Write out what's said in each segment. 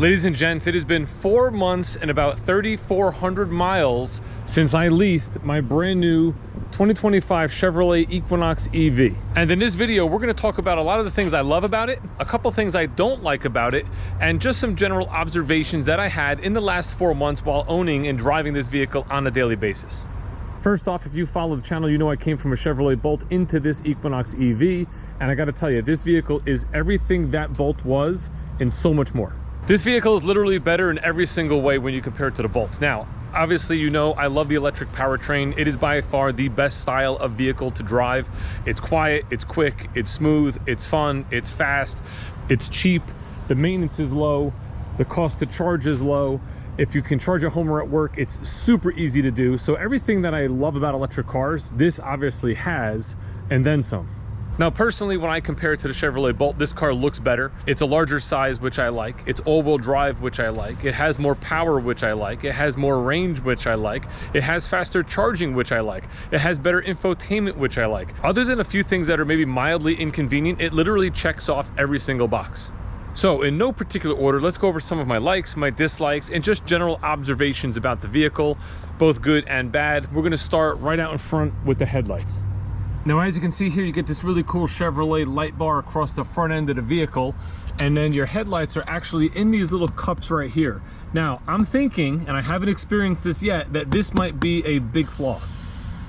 Ladies and gents, it has been 4 months and about 3,400 miles since I leased my brand new 2025 Chevrolet Equinox EV. And in this video, we're going to talk about a lot of the things I love about it, a couple things I don't like about it, and just some general observations that I had in the last 4 months while owning and driving this vehicle on a daily basis. First off, if you follow the channel, you know I came from a Chevrolet Bolt into this Equinox EV, and I got to tell you, this vehicle is everything that Bolt was and so much more. This vehicle is literally better in every single way when you compare it to the Bolt. Now, obviously, you know I love the electric powertrain. It is by far the best style of vehicle to drive. It's quiet, it's quick, it's smooth, it's fun, it's fast, it's cheap, the maintenance is low, the cost to charge is low. If you can charge at home or at work, it's super easy to do. So everything that I love about electric cars, this obviously has, and then some. Now, personally, when I compare it to the Chevrolet Bolt, this car looks better. It's a larger size, which I like. It's all-wheel drive, which I like. It has more power, which I like. It has more range, which I like. It has faster charging, which I like. It has better infotainment, which I like. Other than a few things that are maybe mildly inconvenient, it literally checks off every single box. So in no particular order, let's go over some of my likes, my dislikes, and just general observations about the vehicle, both good and bad. We're gonna start right out in front with the headlights. Now, as you can see here, you get this really cool Chevrolet light bar across the front end of the vehicle, and then your headlights are actually in these little cups right here. Now, I'm thinking, and I haven't experienced this yet, that this might be a big flaw.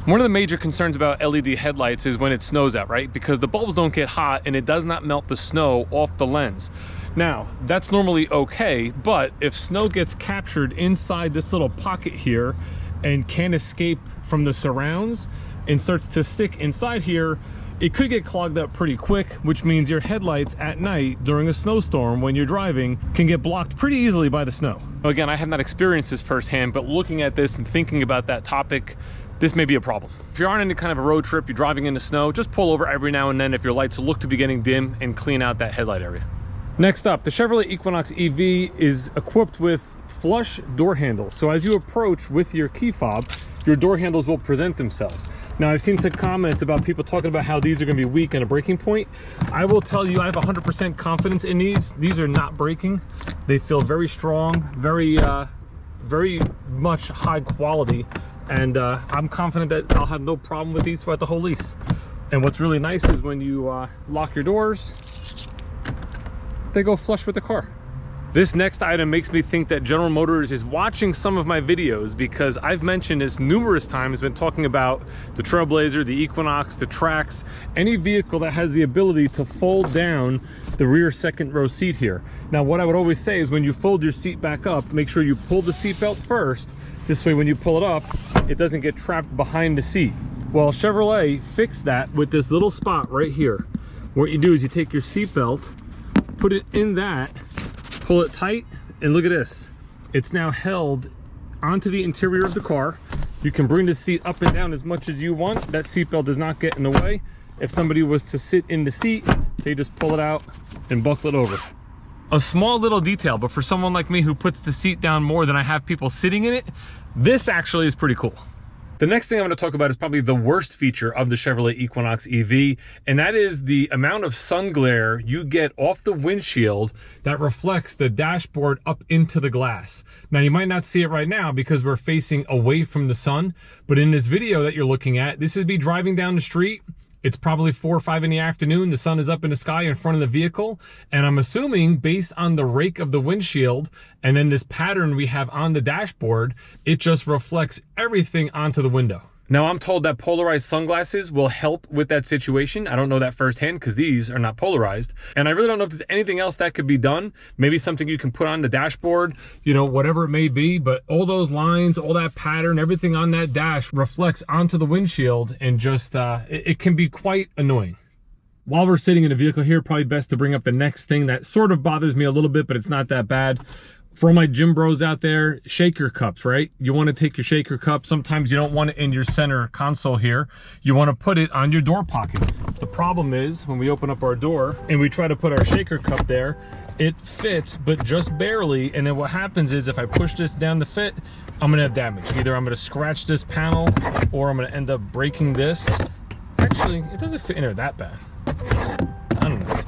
One of the major concerns about LED headlights is when it snows out, right? Because the bulbs don't get hot and it does not melt the snow off the lens. Now, that's normally okay, but if snow gets captured inside this little pocket here and can't escape from the surrounds and starts to stick inside here, it could get clogged up pretty quick, which means your headlights at night during a snowstorm when you're driving can get blocked pretty easily by the snow. Again, I have not experienced this firsthand, but looking at this and thinking about that topic, this may be a problem. If you're on any kind of a road trip, you're driving in the snow, just pull over every now and then if your lights look to be getting dim and clean out that headlight area. Next up, the Chevrolet Equinox EV is equipped with flush door handles. So as you approach with your key fob, your door handles will present themselves. Now, I've seen some comments about people talking about how these are going to be weak and a breaking point. I will tell you, I have 100% confidence in these. These are not breaking. They feel very strong, very much high quality. And I'm confident that I'll have no problem with these throughout the whole lease. And what's really nice is when you lock your doors, they go flush with the car. This next item makes me think that General Motors is watching some of my videos, because I've mentioned this numerous times when talking about the Trailblazer, the Equinox, the Trax, any vehicle that has the ability to fold down the rear second row seat here. Now, what I would always say is when you fold your seat back up, make sure you pull the seat belt first. This way, when you pull it up, it doesn't get trapped behind the seat. Well, Chevrolet fixed that with this little spot right here. What you do is you take your seat belt, put it in that, pull it tight, and look at this. It's now held onto the interior of the car. You can bring the seat up and down as much as you want. That seat belt does not get in the way. If somebody was to sit in the seat, they just pull it out and buckle it over. A small little detail, but for someone like me who puts the seat down more than I have people sitting in it, this actually is pretty cool. The next thing I'm going to talk about is probably the worst feature of the Chevrolet Equinox EV, and that is the amount of sun glare you get off the windshield that reflects the dashboard up into the glass. Now, you might not see it right now because we're facing away from the sun, but in this video that you're looking at, this is me driving down the street. It's probably 4 or 5 in the afternoon. The sun is up in the sky in front of the vehicle. And I'm assuming based on the rake of the windshield and then this pattern we have on the dashboard, it just reflects everything onto the window. Now, I'm told that polarized sunglasses will help with that situation. I don't know that firsthand because these are not polarized. And I really don't know if there's anything else that could be done. Maybe something you can put on the dashboard, you know, whatever it may be. But all those lines, all that pattern, everything on that dash reflects onto the windshield, and just, it can be quite annoying. While we're sitting in the vehicle here, probably best to bring up the next thing that sort of bothers me a little bit, but it's not that bad. For all my gym bros out there, shaker cups, right? You want to take your shaker cup. Sometimes you don't want it in your center console here. You want to put it on your door pocket. The problem is when we open up our door and we try to put our shaker cup there, it fits, but just barely. And then what happens is if I push this down to fit, I'm going to have damage. Either I'm going to scratch this panel or I'm going to end up breaking this. Actually, it doesn't fit in there that bad. I don't know.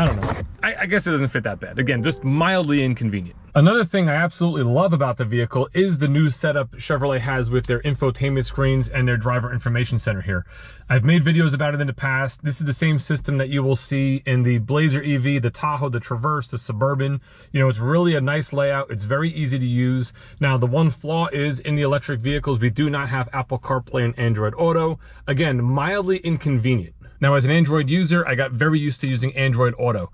I don't know. I guess it doesn't fit that bad. Again, just mildly inconvenient. Another thing I absolutely love about the vehicle is the new setup Chevrolet has with their infotainment screens and their driver information center here. I've made videos about it in the past. This is the same system that you will see in the Blazer EV, the Tahoe, the Traverse, the Suburban. You know, it's really a nice layout. It's very easy to use. Now, the one flaw is in the electric vehicles, we do not have Apple CarPlay and Android Auto. Again, mildly inconvenient. Now, as an Android user, I got very used to using Android Auto.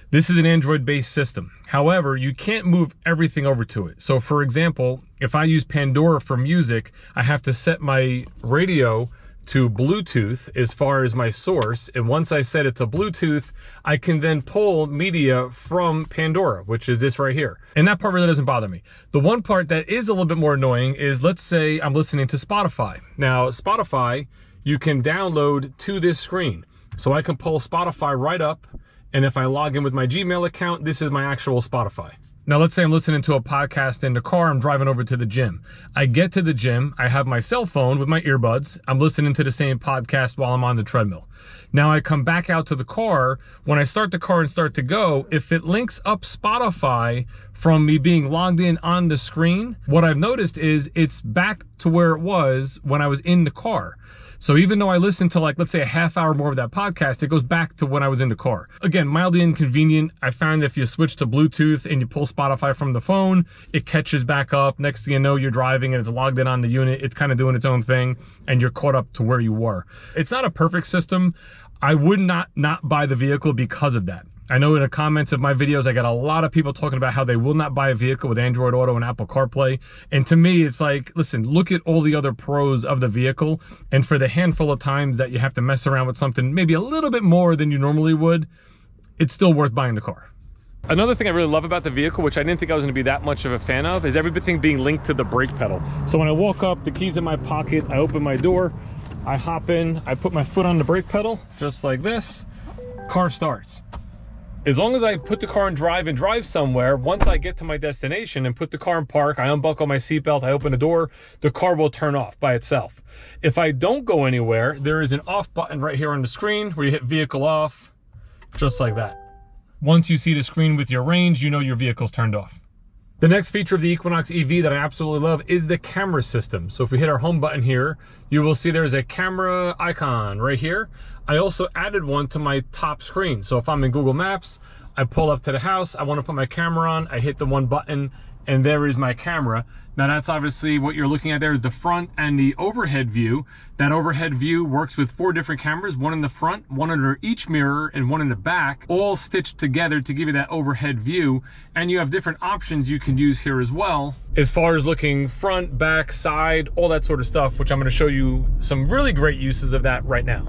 This is an Android-based system. However, you can't move everything over to it. So for example, if I use Pandora for music, I have to set my radio to Bluetooth as far as my source. And once I set it to Bluetooth, I can then pull media from Pandora, which is this right here. And that part really doesn't bother me. The one part that is a little bit more annoying is, let's say I'm listening to Spotify. Now, Spotify, you can download to this screen. So I can pull Spotify right up. And if I log in with my Gmail account, this is my actual Spotify. Now, let's say I'm listening to a podcast in the car, I'm driving over to the gym. I get to the gym, I have my cell phone with my earbuds, I'm listening to the same podcast while I'm on the treadmill. Now I come back out to the car, when I start the car and start to go, if it links up Spotify from me being logged in on the screen, what I've noticed is it's back to where it was when I was in the car. So even though I listen to, like, let's say a half hour more of that podcast, it goes back to when I was in the car. Again, mildly inconvenient. I found if you switch to Bluetooth and you pull Spotify from the phone, it catches back up. Next thing you know, you're driving and it's logged in on the unit. It's kind of doing its own thing and you're caught up to where you were. It's not a perfect system. I would not buy the vehicle because of that. I know in the comments of my videos, I got a lot of people talking about how they will not buy a vehicle with Android Auto and Apple CarPlay. And to me, it's like, listen, look at all the other pros of the vehicle. And for the handful of times that you have to mess around with something maybe a little bit more than you normally would, it's still worth buying the car. Another thing I really love about the vehicle, which I didn't think I was going to be that much of a fan of, is everything being linked to the brake pedal. So when I walk up, the key's in my pocket, I open my door, I hop in, I put my foot on the brake pedal, just like this, car starts. As long as I put the car in drive and drive somewhere, once I get to my destination and put the car in park, I unbuckle my seatbelt, I open the door, the car will turn off by itself. If I don't go anywhere, there is an off button right here on the screen where you hit vehicle off, just like that. Once you see the screen with your range, you know your vehicle's turned off. The next feature of the Equinox EV that I absolutely love is the camera system. So if we hit our home button here, you will see there's a camera icon right here. I also added one to my top screen. So if I'm in Google Maps, I pull up to the house, I want to put my camera on, I hit the one button, and there is my camera. Now that's obviously what you're looking at there is the front and the overhead view. That overhead view works with 4 different cameras, one in the front, one under each mirror, and one in the back, all stitched together to give you that overhead view. And you have different options you can use here as well, as far as looking front, back, side, all that sort of stuff, which I'm going to show you some really great uses of that right now.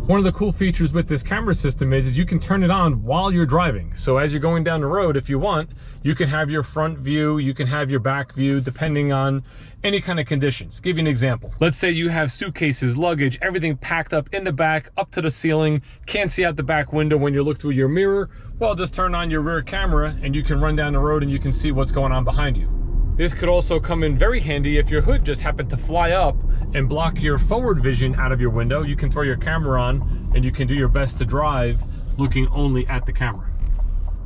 One of the cool features with this camera system is you can turn it on while you're driving. So as you're going down the road, if you want, you can have your front view, you can have your back view, depending on any kind of conditions. Give you an example. Let's say you have suitcases, luggage, everything packed up in the back, up to the ceiling, can't see out the back window when you look through your mirror. Well, just turn on your rear camera and you can run down the road and you can see what's going on behind you. This could also come in very handy if your hood just happened to fly up and block your forward vision out of your window. You can throw your camera on and you can do your best to drive looking only at the camera.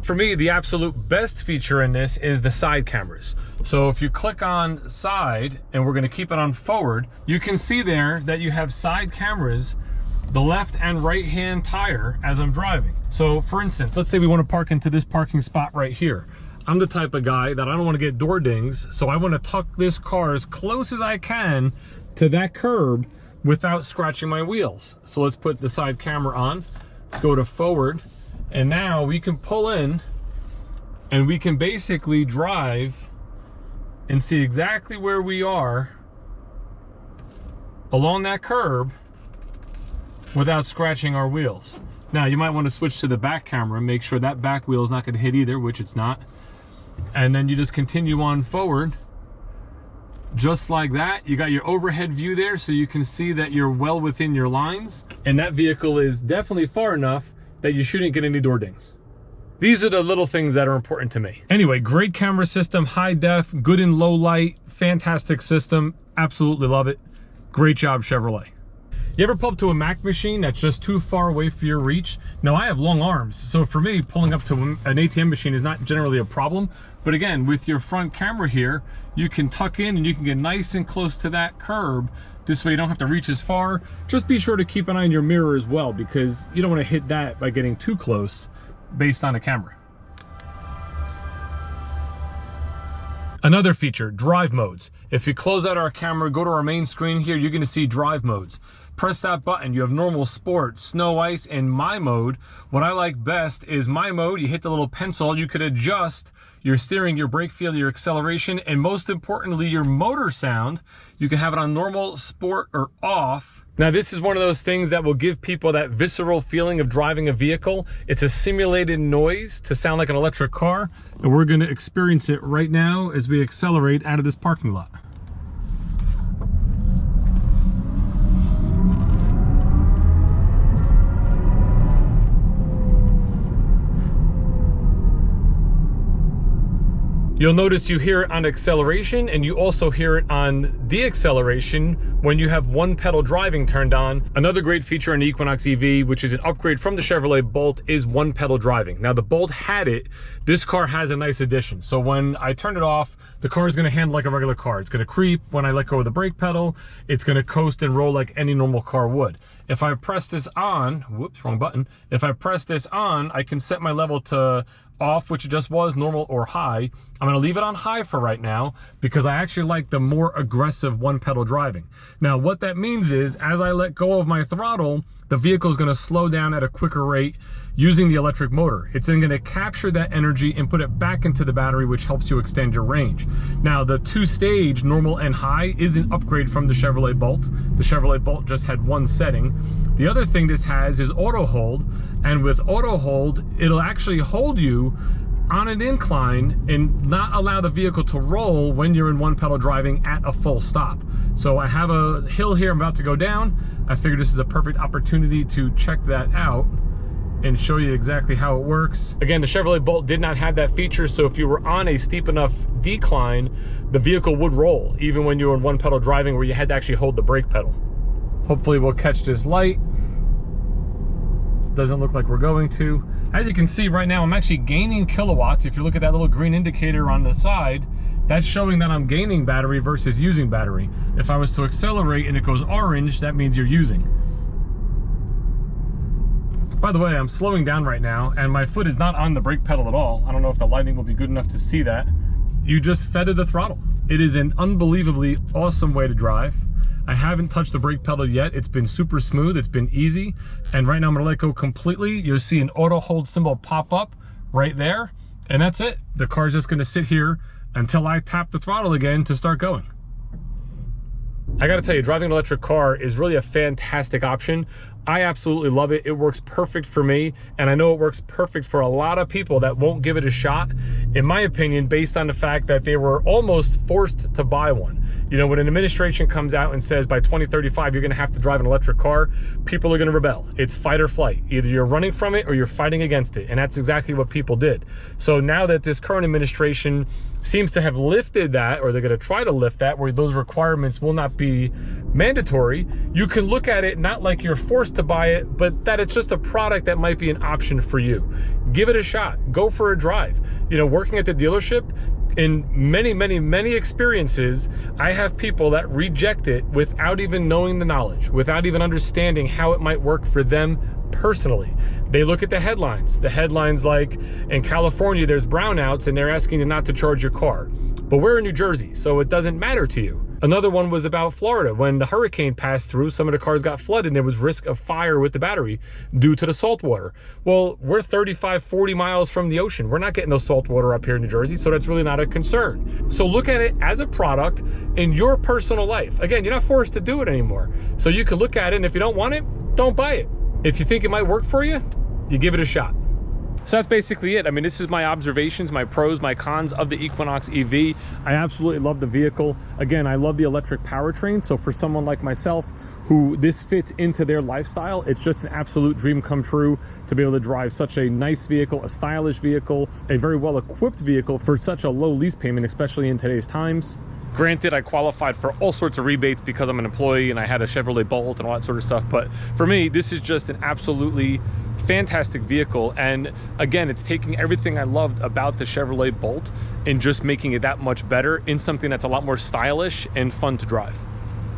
For me, the absolute best feature in this is the side cameras. So if you click on side, and we're gonna keep it on forward, you can see there that you have side cameras, the left and right hand tire as I'm driving. So for instance, let's say we wanna park into this parking spot right here. I'm the type of guy that I don't want to get door dings, so I want to tuck this car as close as I can to that curb without scratching my wheels. So let's put the side camera on. Let's go to forward, and now we can pull in and we can basically drive and see exactly where we are along that curb without scratching our wheels. Now you might want to switch to the back camera, make sure that back wheel is not going to hit either, which it's not. And then you just continue on forward, just like that. You got your overhead view there, so you can see that you're well within your lines. And that vehicle is definitely far enough that you shouldn't get any door dings. These are the little things that are important to me. Anyway, great camera system, high def, good in low light, fantastic system. Absolutely love it. Great job, Chevrolet. You ever pull up to a Mac machine that's just too far away for your reach? Now, I have long arms, so for me, pulling up to an ATM machine is not generally a problem. But again, with your front camera here, you can tuck in and you can get nice and close to that curb. This way you don't have to reach as far. Just be sure to keep an eye on your mirror as well, because you don't want to hit that by getting too close based on the camera. Another feature, drive modes. If you close out our camera, go to our main screen here, you're gonna see drive modes. Press that button, you have normal, sport, snow, ice, and my mode. What I like best is my mode. You hit the little pencil, you could adjust your steering, your brake feel, your acceleration, and most importantly, your motor sound. You can have it on normal, sport, or off. Now, this is one of those things that will give people that visceral feeling of driving a vehicle. It's a simulated noise to sound like an electric car, and we're gonna experience it right now as we accelerate out of this parking lot. You'll notice you hear it on acceleration, and you also hear it on deacceleration when you have one pedal driving turned on. Another great feature on the Equinox EV, which is an upgrade from the Chevrolet Bolt, is one pedal driving. Now, the Bolt had it. This car has a nice addition. So when I turn it off, the car is gonna handle like a regular car. It's gonna creep when I let go of the brake pedal. It's gonna coast and roll like any normal car would. If I press this on, whoops, wrong button. If I press this on, I can set my level to off, which it just was, normal or high. I'm gonna leave it on high for right now because I actually like the more aggressive one pedal driving. Now, what that means is as I let go of my throttle, the vehicle is gonna slow down at a quicker rate using the electric motor. It's then gonna capture that energy and put it back into the battery, which helps you extend your range. Now, the two-stage, normal and high, is an upgrade from the Chevrolet Bolt. The Chevrolet Bolt just had one setting. The other thing this has is auto hold, and with auto hold, it'll actually hold you on an incline and not allow the vehicle to roll when you're in one pedal driving at a full stop. So I have a hill here I'm about to go down. I figured this is a perfect opportunity to check that out and show you exactly how it works. Again, the Chevrolet Bolt did not have that feature, so if you were on a steep enough decline, the vehicle would roll, even when you were in one pedal driving where you had to actually hold the brake pedal. Hopefully we'll catch this light. Doesn't look like we're going to. As you can see right now, I'm actually gaining kilowatts. If you look at that little green indicator on the side, that's showing that I'm gaining battery versus using battery. If I was to accelerate and it goes orange, that means you're using. By the way, I'm slowing down right now and my foot is not on the brake pedal at all. I don't know if the lighting will be good enough to see that. You just feather the throttle. It is an unbelievably awesome way to drive. I haven't touched the brake pedal yet. It's been super smooth, it's been easy. And right now I'm gonna let go completely. You'll see an auto hold symbol pop up right there. And that's it. The car's just gonna sit here until I tap the throttle again to start going. I gotta tell you, driving an electric car is really a fantastic option. I absolutely love it. It works perfect for me, and I know it works perfect for a lot of people that won't give it a shot, in my opinion, based on the fact that they were almost forced to buy one. You know, when an administration comes out and says by 2035 you're gonna have to drive an electric car, people are gonna rebel. It's fight or flight. Either you're running from it or you're fighting against it, and that's exactly what people did. So now that this current administration seems to have lifted that, or they're gonna try to lift that, where those requirements will not be mandatory, you can look at it not like you're forced to buy it, but that it's just a product that might be an option for you. Give it a shot, go for a drive. You know, working at the dealership, in many experiences, I have people that reject it without even knowing the knowledge, without even understanding how it might work for them personally. They look at the headlines. The headlines like, in California, there's brownouts and they're asking you not to charge your car. But we're in New Jersey, so it doesn't matter to you. Another one was about Florida. When the hurricane passed through, some of the cars got flooded and there was risk of fire with the battery due to the salt water. Well, we're 35, 40 miles from the ocean. We're not getting no salt water up here in New Jersey, so that's really not a concern. So look at it as a product in your personal life. Again, you're not forced to do it anymore. So you can look at it, and if you don't want it, don't buy it. If you think it might work for you, you give it a shot. So that's basically it. I mean, this is my observations, my pros, my cons of the Equinox EV. I absolutely love the vehicle. Again, I love the electric powertrain. So for someone like myself who this fits into their lifestyle, it's just an absolute dream come true to be able to drive such a nice vehicle, a stylish vehicle, a very well-equipped vehicle for such a low lease payment, especially in today's times. Granted, I qualified for all sorts of rebates because I'm an employee and I had a Chevrolet Bolt and all that sort of stuff. But for me, this is just an absolutely fantastic vehicle. And again, it's taking everything I loved about the Chevrolet Bolt and just making it that much better in something that's a lot more stylish and fun to drive.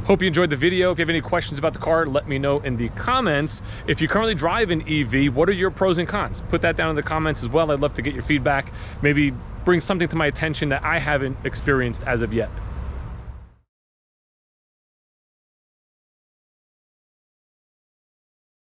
Hope you enjoyed the video. If you have any questions about the car, let me know in the comments. If you currently drive an EV, what are your pros and cons? Put that down in the comments as well. I'd love to get your feedback. Maybe bring something to my attention that I haven't experienced as of yet.